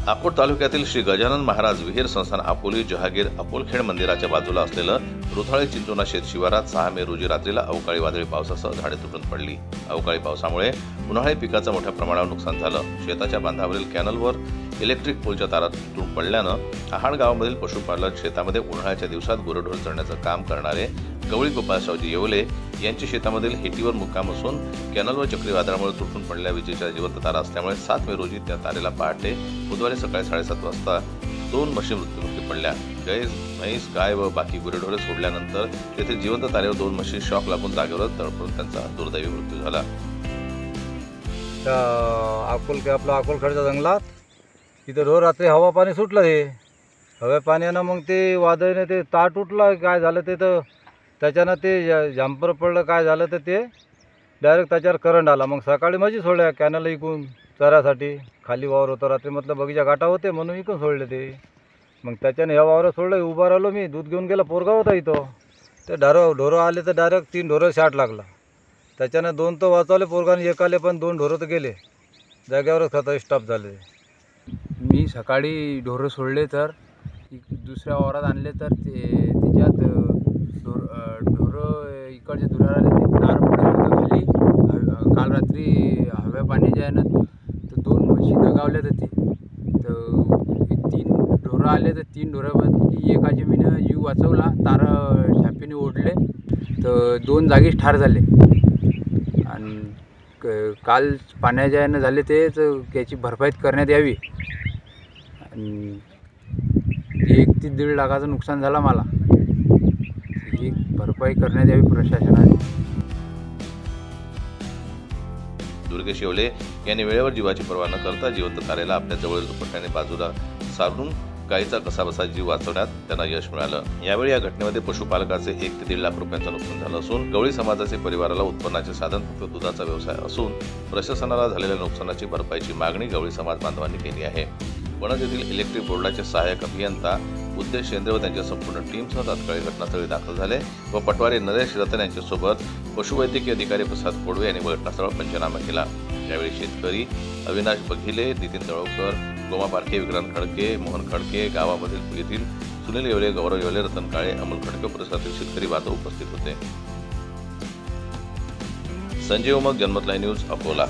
अकोट तालुक्यातील श्री गजानन महाराज विहीर संस्थान अकोली जहागीर अकोलखेड मंदिराच्या बाजूला असलेलं रुथाळे चिंचोना शेत शिवारात 6 मे रोजी रात्रीला अवकाळी वादळी पावसासह झाडे तुटून पडली। अवकाळी पावसामुळे उन्हाळी पिकाचं मोठ्या प्रमाणावर नुकसान झालं। शेताच्या बांधावरील कॅनलवर इलेक्ट्रिक पोलच्या तारा तुटून पडल्यानं आहाड गावामधील पशुपालक शेतामध्ये उन्हाळ्याच्या दिवसात गुरढोर चरण्याचं काम करणारे गवळी गोपाळशावजी येवले यांच्या शेतामधील हेटीवर मुक्काम असून कॅनलवर चक्रीवादळामुळे तुटून पडलेल्या विजेच्या जिवंत तारा असल्यामुळे 7 मे रोजी त्या तारेला पहाटे बुधवारी सकाळी 7:30 वाजता 2 म्हशी मृत्युमुखी पडल्या। म्हैस, गाय व बाकी गुरेढोरे सोडल्यानंतर तेथे जिवंत तारेवर 2 म्हशी शॉक लागून जागेवरच तडफडून त्यांचा दुर्दैवी मृत्यू झाला। आपला अकोलखेडच्या जंगलात तिथे रोज रात्री हवा पाणी सुटलं। हे हवे पाण्यानं मग ते वादळीने ते तार तुटलं, काय झालं ते तर त्याच्यानं ते जंपर पडलं, काय झालं तर ते डायरेक्ट त्याच्यावर करंट आला। मग सकाळी म्हशी सोडल्या कॅनल इकून चरासाठी, खाली वावर होतं रात्री म्हटलं बगीचा घाटा होते म्हणून इकून सोडले ते। मग त्याच्याने ह्या वावरात सोडलं, उभा राहिलो मी, दूध घेऊन गेला, पोरगा होता इथं, ते ढोरं आले तर डायरेक्ट 3 ढोरं शाट लागला। त्याच्यानं 2 तर वाचवले पोरगाने, एक आले पण 2 ढोरं तर गेले, जाग्यावरच खतं स्टॉप झाले। मी सकाळी ढोरं सोडले तर दुसऱ्या वावरात आणले तर त्याच्यात ढोरं इकडचे दुरार आले, ते तार पडलं होतं खाली। काल रात्री हव्या पाण्याच्या यानं तर 2 म्हशी दगावल्या होती, तर 3 ढोरं आले तर 3 ढोरापैकी एकाचे मीनं जीव वाचवला, तार छापीने ओढले तर 2 जागीच ठार झाले। आणि काल पाण्याच्या यानं झाले ते तर त्याची भरपाई करण्यात यावी। आणि 1 ते 1.5 लाखाचं नुकसान झालं मला, ही भरपाई करण्यात यावी प्रशासनाने। दुर्गेश येवले यांनी वेळेवर जीवाची पर्वा न करता जिवंत तारेला आपल्या जवळील दुपट्ट्याने बाजूला सारून गायीचा कसाबसा जीव वाचवण्यात त्यांना यश मिळालं। यावेळी या घटनेमध्ये पशुपालकाचे 1 ते 1.5 लाख रुपयांचं नुकसान झालं असून गवळी समाजाचे परिवाराला उत्पन्नाचे साधन फक्त दुधाचा व्यवसाय असून प्रशासनाला झालेल्या नुकसानाची भरपाईची मागणी गवळी समाज बांधवांनी केली आहे। वणज येथील इलेक्ट्रिक बोर्डाचे सहाय्यक अभियंता उद्देश शेंद्रे व त्यांच्या संपूर्ण टीमसह तात्काळ घटनास्थळी दाखल झाले व पटवारी नरेश रतन यांच्यासोबत पशुवैद्यकीय अधिकारी प्रसाद कोडवे यांनी घटनास्थळावर पंचनामा केला। यावेळी शेतकरी अविनाश बघिले, नितीन तळवकर, गोमा पारखे, विक्रांत खडके, मोहन खडके, गावामधील येथील सुनील येवले, गौरव येवले, रतन काळे, अमोल खडके परिसरातील शेतकरी बांधव उपस्थित होते। संजय उमग, जनमत लाईव्ह न्यूज, अकोला।